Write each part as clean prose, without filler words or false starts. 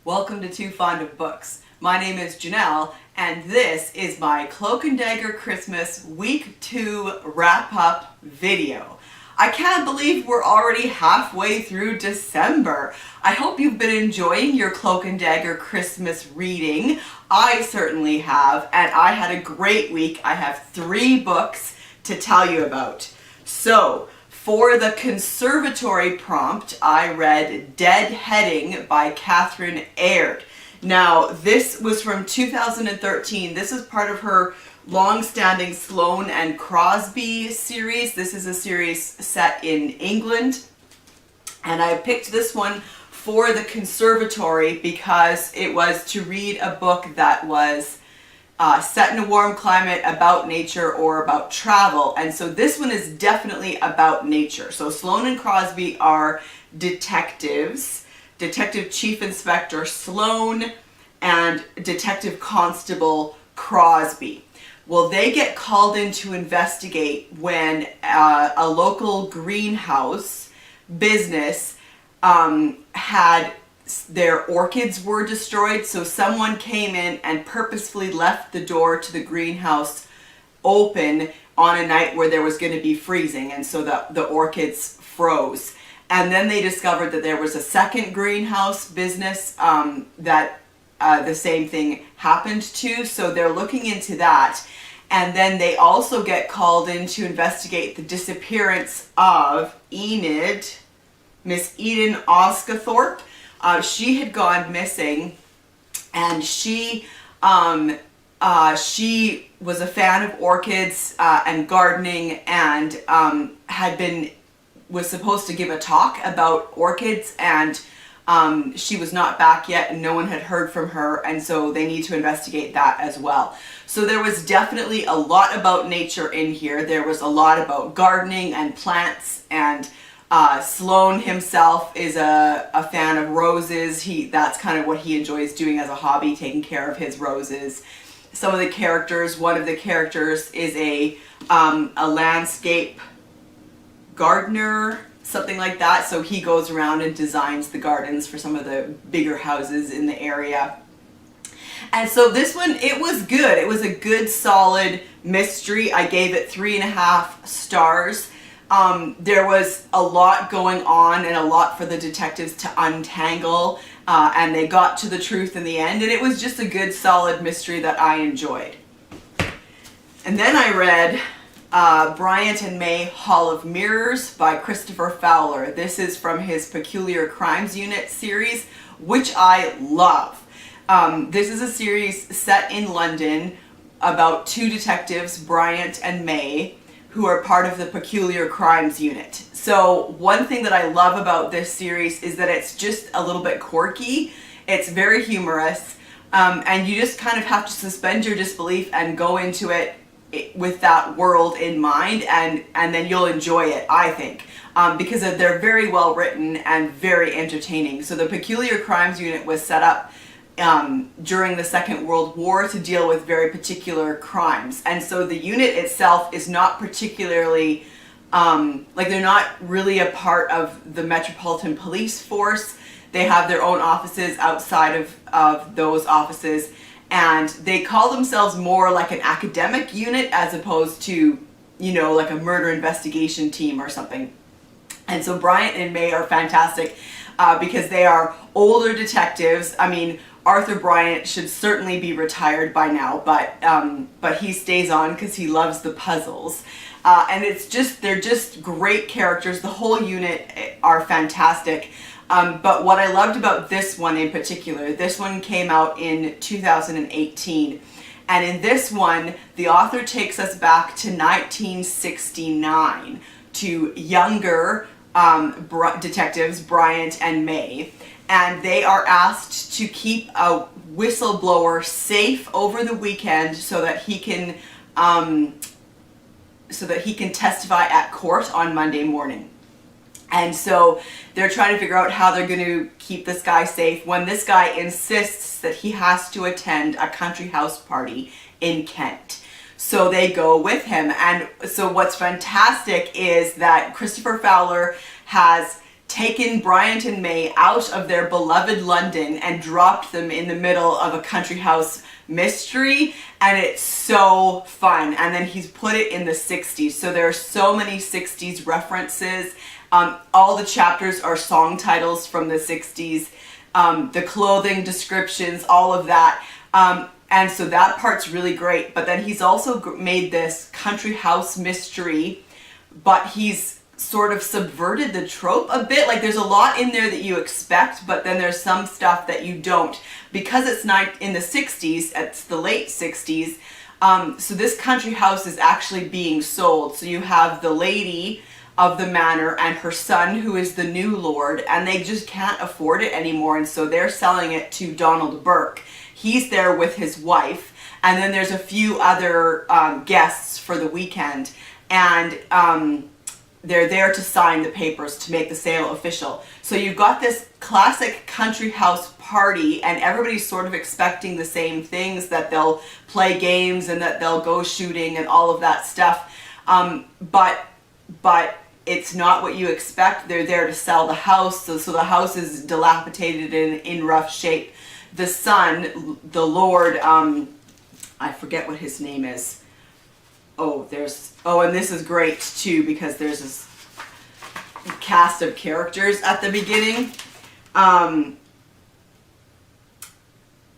Welcome to Too Fond of Books. My name is Janelle, and this is my Cloak and Dagger Christmas Week 2 wrap-up video. I can't believe we're already halfway through December. I hope you've been enjoying your Cloak and Dagger Christmas reading. I certainly have, and I had a great week. I have 3 books to tell you about. So, for the conservatory prompt, I read Deadheading by Catherine Aird. Now, this was from 2013. This is part of her long-standing Sloane and Crosby series. This is a series set in England. And I picked this one for the conservatory because it was to read a book that was set in a warm climate, about nature or about travel. And so this one is definitely about nature. So Sloane and Crosby are detectives, Detective Chief Inspector Sloane and Detective Constable Crosby. Well, they get called in to investigate when a local greenhouse business had their orchids were destroyed. So someone came in and purposefully left the door to the greenhouse open on a night where there was going to be freezing, and so the orchids froze. And then they discovered that there was a second greenhouse business that the same thing happened to, so they're looking into that. And then they also get called in to investigate the disappearance of Enid, Miss Eden Oscathorpe. She had gone missing, and she was a fan of orchids and gardening, and was supposed to give a talk about orchids, and she was not back yet, and no one had heard from her, and so they need to investigate that as well. So there was definitely a lot about nature in here. There was a lot about gardening and plants, and Sloane himself is a fan of roses. That's kind of what he enjoys doing as a hobby, taking care of his roses. Some of the characters, one of the characters is a landscape gardener, something like that. So he goes around and designs the gardens for some of the bigger houses in the area. And so this one, it was good. It was a good, solid mystery. I gave it 3.5 stars. There was a lot going on and a lot for the detectives to untangle, and they got to the truth in the end, and it was just a good, solid mystery that I enjoyed. And then I read Bryant and May Hall of Mirrors by Christopher Fowler. This is from his Peculiar Crimes Unit series, which I love. This is a series set in London about 2 detectives, Bryant and May, who are part of the Peculiar Crimes Unit. So one thing that I love about this series is that it's just a little bit quirky. It's very humorous, and you just kind of have to suspend your disbelief and go into it with that world in mind, and then you'll enjoy it, I think, because they're very well written and very entertaining. So the Peculiar Crimes Unit was set up during the Second World War to deal with very particular crimes. And so the unit itself is not particularly, they're not really a part of the Metropolitan Police Force. They have their own offices outside of those offices, and they call themselves more like an academic unit as opposed to, like a murder investigation team or something. And so Bryant and May are fantastic because they are older detectives. I mean, Arthur Bryant should certainly be retired by now, but he stays on because he loves the puzzles. And they're just great characters. The whole unit are fantastic. But what I loved about this one in particular, this one came out in 2018. And in this one, the author takes us back to 1969 to younger detectives, Bryant and May. And they are asked to keep a whistleblower safe over the weekend so that he can testify at court on Monday morning. And so they're trying to figure out how they're going to keep this guy safe when this guy insists that he has to attend a country house party in Kent. So they go with him. And so what's fantastic is that Christopher Fowler has taken Bryant and May out of their beloved London and dropped them in the middle of a country house mystery, and it's so fun. And then he's put it in the 60s, so there are so many 60s references. All the chapters are song titles from the 60s, the clothing descriptions, all of that. And so that part's really great. But then he's also made this country house mystery, but he's sort of subverted the trope a bit. Like, there's a lot in there that you expect, but then there's some stuff that you don't. Because it's not in the 60s, it's the late 60s, so this country house is actually being sold. So you have the lady of the manor and her son, who is the new lord, and they just can't afford it anymore, and so they're selling it to Donald Burke. He's there with his wife, and then there's a few other guests for the weekend, and they're there to sign the papers to make the sale official. So you've got this classic country house party, and everybody's sort of expecting the same things, that they'll play games and that they'll go shooting and all of that stuff. But it's not what you expect. They're there to sell the house, so the house is dilapidated and in rough shape. The son, the Lord, I forget what his name is. And this is great too, because there's this cast of characters at the beginning.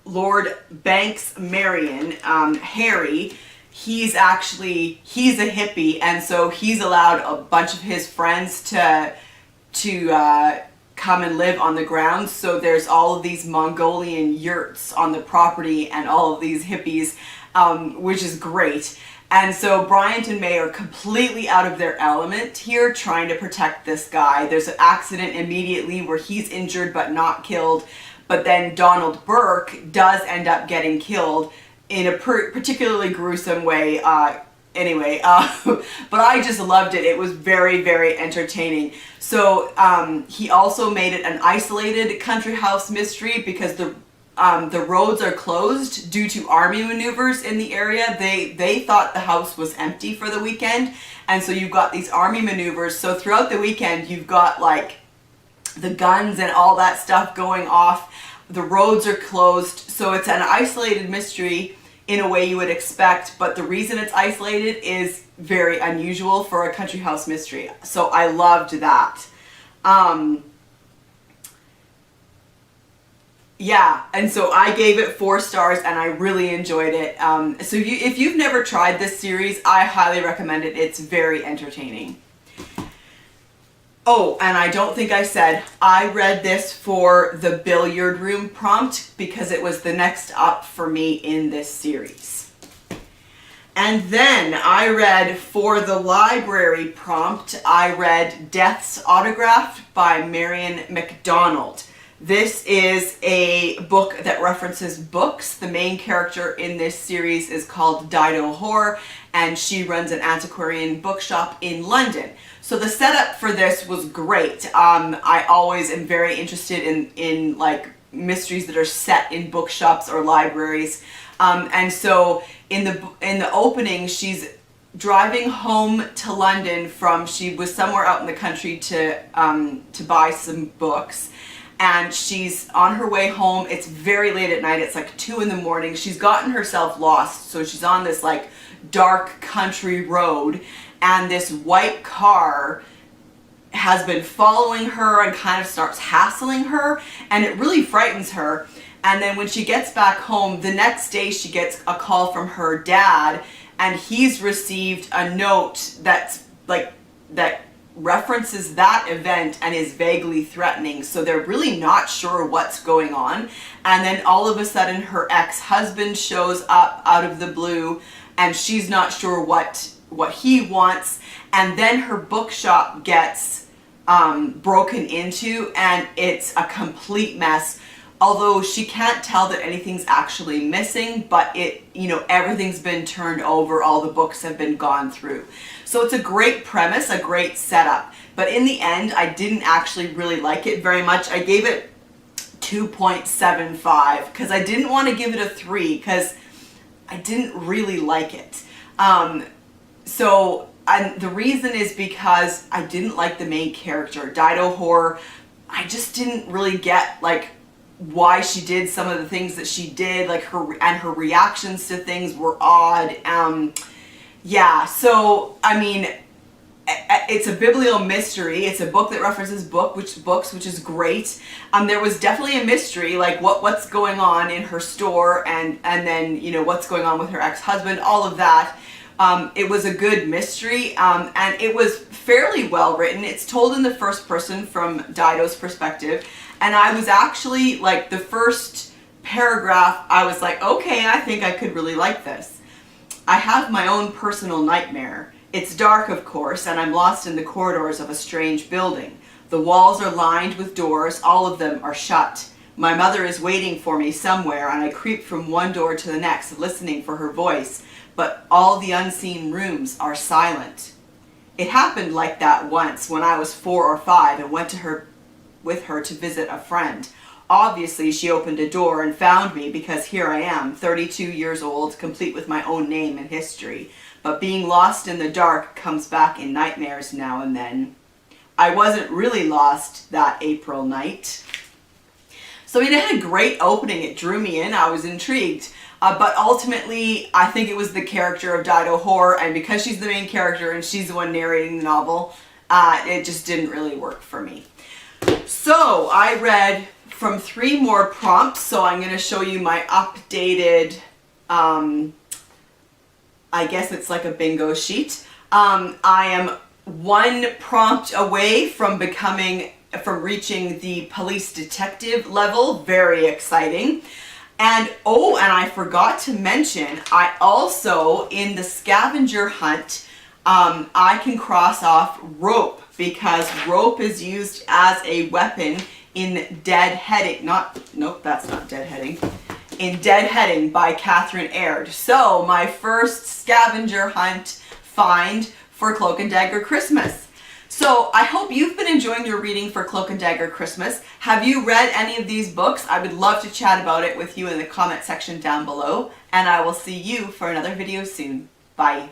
Lord Banks Marianne, Harry, he's a hippie, and so he's allowed a bunch of his friends to come and live on the grounds. So there's all of these Mongolian yurts on the property and all of these hippies, which is great. And so Bryant and May are completely out of their element here, trying to protect this guy. There's an accident immediately where he's injured but not killed. But then Donald Burke does end up getting killed in a particularly gruesome way. But I just loved it. It was very, very entertaining. So he also made it an isolated country house mystery, because the roads are closed due to army maneuvers in the area. They thought the house was empty for the weekend, and so you've got these army maneuvers. So throughout the weekend, you've got like the guns and all that stuff going off. The roads are closed, so it's an isolated mystery in a way you would expect, but the reason it's isolated is very unusual for a country house mystery. So I loved that. Yeah, and so I gave it 4 stars, and I really enjoyed it. So if you've never tried this series, I highly recommend it. It's very entertaining. Oh, and I don't think I said, I read this for the billiard room prompt, because it was the next up for me in this series. And then I read for the library prompt, I read Death's Autographed by Marianne MacDonald. This is a book that references books. The main character in this series is called Dido Hoare, and she runs an antiquarian bookshop in London. So the setup for this was great. I always am very interested in like mysteries that are set in bookshops or libraries. And so in the opening, she's driving home to London she was somewhere out in the country to buy some books. And she's on her way home. It's very late at night. It's like 2 in the morning. She's gotten herself lost. So she's on this like dark country road, and this white car has been following her and kind of starts hassling her, and it really frightens her. And then when she gets back home, the next day she gets a call from her dad, and he's received a note that references that event and is vaguely threatening. So they're really not sure what's going on. And then all of a sudden her ex-husband shows up out of the blue, and she's not sure what he wants. And then her bookshop gets broken into, and it's a complete mess. Although she can't tell that anything's actually missing, but everything's been turned over, all the books have been gone through. So it's a great premise, a great setup. But in the end, I didn't actually really like it very much. I gave it 2.75 because I didn't want to give it a 3 because I didn't really like it. So And the reason is because I didn't like the main character, Dido Horror. I just didn't really get like why she did some of the things that she did, like her reactions to things were odd. Yeah, so I mean, it's a biblical mystery. It's a book that references books, which is great. There was definitely a mystery, like what's going on in her store, and then, you know, what's going on with her ex-husband, all of that. It was a good mystery, and it was fairly well written. It's told in the first person from Dido's perspective, and I was actually, like, the first paragraph, I was like, okay, I think I could really like this. I have my own personal nightmare. It's dark, of course, and I'm lost in the corridors of a strange building. The walls are lined with doors, all of them are shut. My mother is waiting for me somewhere, and I creep from one door to the next, listening for her voice, but all the unseen rooms are silent. It happened like that once when I was 4 or 5 and went with her to visit a friend. Obviously, she opened a door and found me because here I am, 32 years old, complete with my own name and history. But being lost in the dark comes back in nightmares now and then. I wasn't really lost that April night. So I mean, it had a great opening. It drew me in. I was intrigued. But ultimately, I think it was the character of Dido Horror, and because she's the main character and she's the one narrating the novel, it just didn't really work for me. So I read from 3 more prompts, so I'm going to show you my updated, I guess it's like a bingo sheet. I am 1 prompt away from reaching the police detective level. Very exciting. And I forgot to mention, I also, in the scavenger hunt, I can cross off rope, because rope is used as a weapon in Deadheading. Nope, that's not Deadheading. In Deadheading by Catherine Aird. So, my first scavenger hunt find for Cloak and Dagger Christmas. So, I hope you've been enjoying your reading for Cloak and Dagger Christmas. Have you read any of these books? I would love to chat about it with you in the comment section down below. And I will see you for another video soon. Bye.